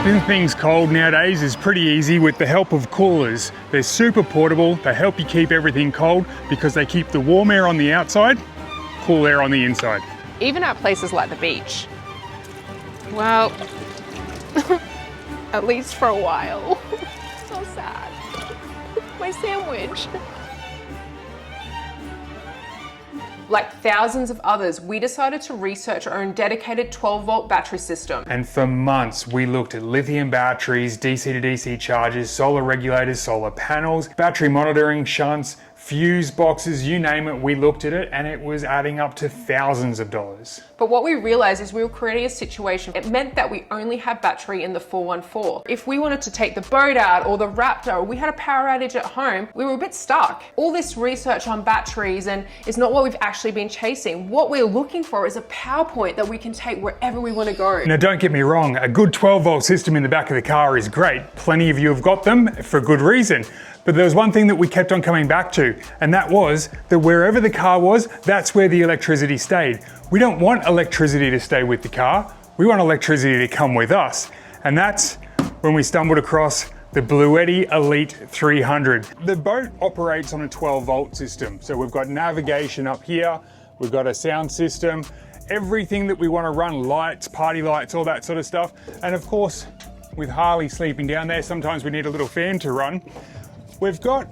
keeping things cold nowadays is pretty easy with the help of coolers. They're super portable, they help you keep everything cold because they keep the warm air on the outside, cool air on the inside. Even at places like the beach. Well, at least for a while. So sad. My sandwich. Like thousands of others, we decided to research our own dedicated 12-volt battery system. And for months, we looked at lithium batteries, DC to DC chargers, solar regulators, solar panels, battery monitoring shunts, fuse boxes, you name it, we looked at it and it was adding up to thousands of dollars. But what we realized is we were creating a situation. It meant that we only had battery in the 414. If we wanted to take the boat out or the Raptor, or we had a power outage at home, we were a bit stuck. All this research on batteries and is not what we've actually been chasing. What we're looking for is a power point that we can take wherever we want to go. Now don't get me wrong, a good 12-volt system in the back of the car is great. Plenty of you have got them for good reason. But there was one thing that we kept on coming back to, and that was that wherever the car was, that's where the electricity stayed. We don't want electricity to stay with the car, we want electricity to come with us. And that's when we stumbled across the Bluetti Elite 300. The boat operates on a 12-volt system. So we've got navigation up here, we've got a sound system, everything that we want to run, lights, party lights, all that sort of stuff. And of course, with Harley sleeping down there, sometimes we need a little fan to run. We've got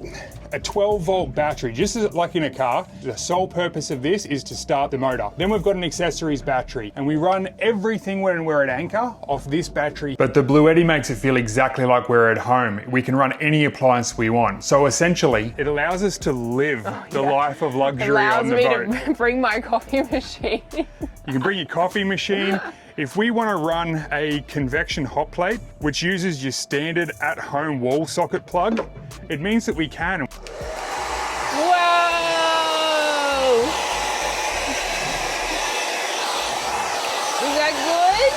a 12-volt battery, just as like in a car. The sole purpose of this is to start the motor. Then we've got an accessories battery, and we run everything when we're at anchor off this battery. But the Bluetti makes it feel exactly like we're at home. We can run any appliance we want. So essentially, it allows us to live the life of luxury on the boat. Allows me to bring my coffee machine. You can bring your coffee machine. If we want to run a convection hot plate, which uses your standard at-home wall socket plug, it means that we can. Whoa! Is that good?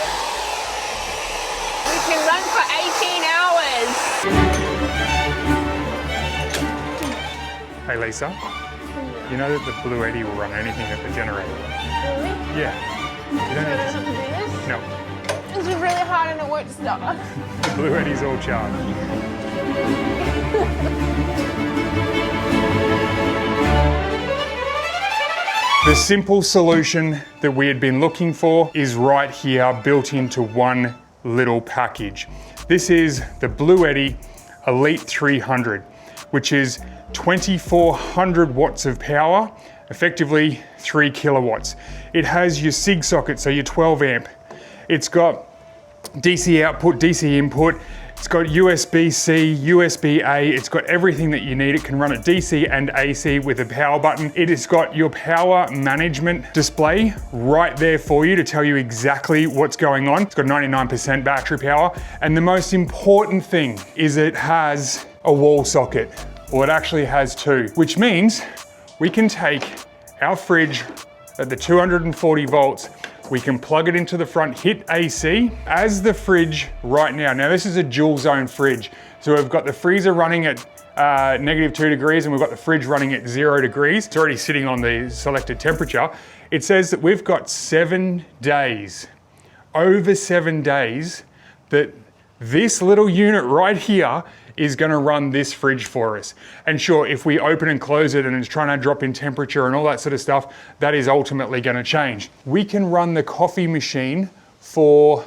We can run for 18 hours. Hey Lisa, you know that the Bluetti will run anything at the generator? Really? Yeah. You don't have to do this? No. This is really hard and it won't stop. The Bluetti's all charged. The simple solution that we had been looking for is right here, built into one little package. This is the Bluetti Elite 300, which is 2400 watts of power, effectively 3 kilowatts. It has your SIG socket, so your 12 amp. It's got DC output, DC input. It's got USB-C, USB-A. It's got everything that you need. It can run at DC and AC with a power button. It has got your power management display right there for you to tell you exactly what's going on. It's got 99% battery power. And the most important thing is it has a wall socket. Well, it actually has two, which means we can take our fridge at the 240 volts, we can plug it into the front, hit AC as the fridge right now. Now this is a dual zone fridge. So we've got the freezer running at -2 degrees and we've got the fridge running at 0 degrees. It's already sitting on the selected temperature. It says that we've got 7 days, over 7 days, that this little unit right here is going to run this fridge for us. And sure, if we open and close it and it's trying to drop in temperature and all that sort of stuff, that is ultimately going to change. We can run the coffee machine for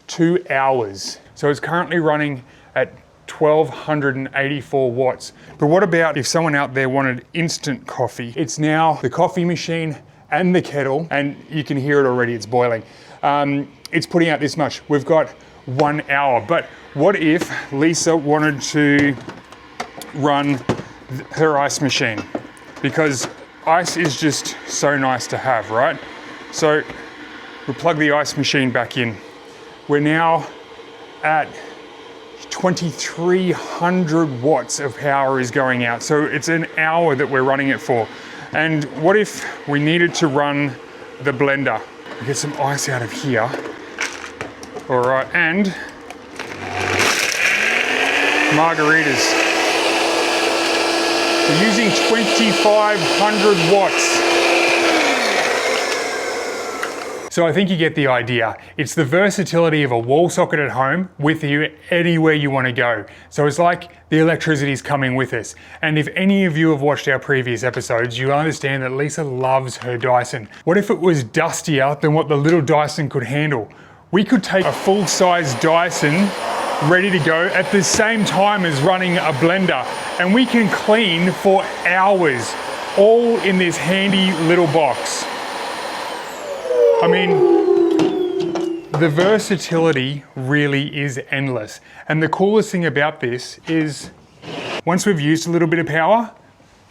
2 hours. So it's currently running at 1284 watts. But what about if someone out there wanted instant coffee? It's now the coffee machine and the kettle, and you can hear it already, it's boiling. It's putting out this much. We've got 1 hour, but what if Lisa wanted to run her ice machine? Because ice is just so nice to have, right? So we plug the ice machine back in. We're now at 2300 watts of power is going out. So it's an hour that we're running it for. And what if we needed to run the blender? Get some ice out of here. All right, and margaritas. We're using 2500 watts. So I think you get the idea. It's the versatility of a wall socket at home with you anywhere you want to go. So it's like the electricity is coming with us. And if any of you have watched our previous episodes, you understand that Lisa loves her Dyson. What if it was dustier than what the little Dyson could handle? We could take a full-size Dyson ready to go at the same time as running a blender, and we can clean for hours, all in this handy little box. I mean, the versatility really is endless. And the coolest thing about this is once we've used a little bit of power,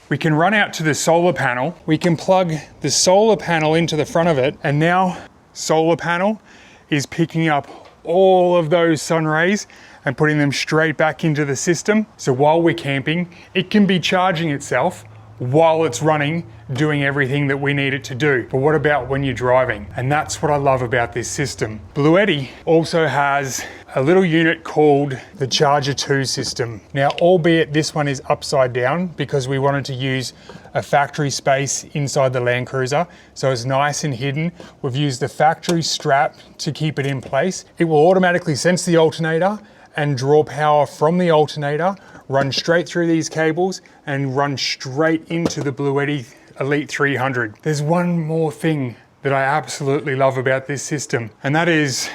we can run out to the solar panel. We can plug the solar panel into the front of it, and now solar panel is picking up all of those sun rays and putting them straight back into the system. So while we're camping, it can be charging itself while it's running, doing everything that we need it to do. But what about when you're driving? And that's what I love about this system. Bluetti also has a little unit called the Charger 2 system. Now, albeit this one is upside down because we wanted to use a factory space inside the LandCruiser, so it's nice and hidden. We've used the factory strap to keep it in place. It will automatically sense the alternator and draw power from the alternator, run straight through these cables and run straight into the Bluetti Elite 300. There's one more thing that I absolutely love about this system, and that is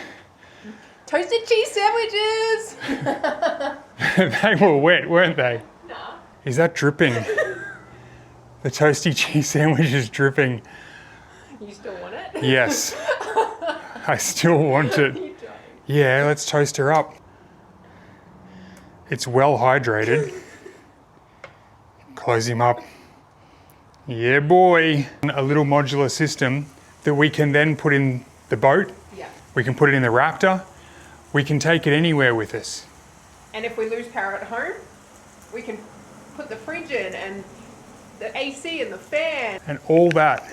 toasted cheese sandwiches. they were wet, weren't they? Nah. Is that dripping? The toasty cheese sandwich is dripping. You still want it? Yes. I still want it. You don't. Yeah, let's toast her up. It's well hydrated. Close him up. Yeah, boy. A little modular system that we can then put in the boat. Yeah. We can put it in the Raptor. We can take it anywhere with us. And if we lose power at home, we can put the fridge in and the AC and the fan. And all that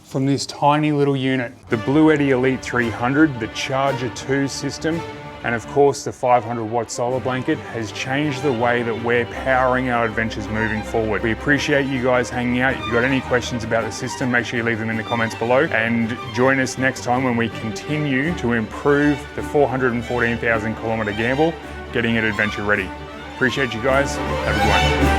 from this tiny little unit. The Bluetti Elite 300, the Charger 2 system, and of course the 500 watt solar blanket has changed the way that we're powering our adventures moving forward. We appreciate you guys hanging out. If you've got any questions about the system, make sure you leave them in the comments below, and join us next time when we continue to improve the 414,000 kilometer gamble, getting it adventure ready. Appreciate you guys. Have a good one.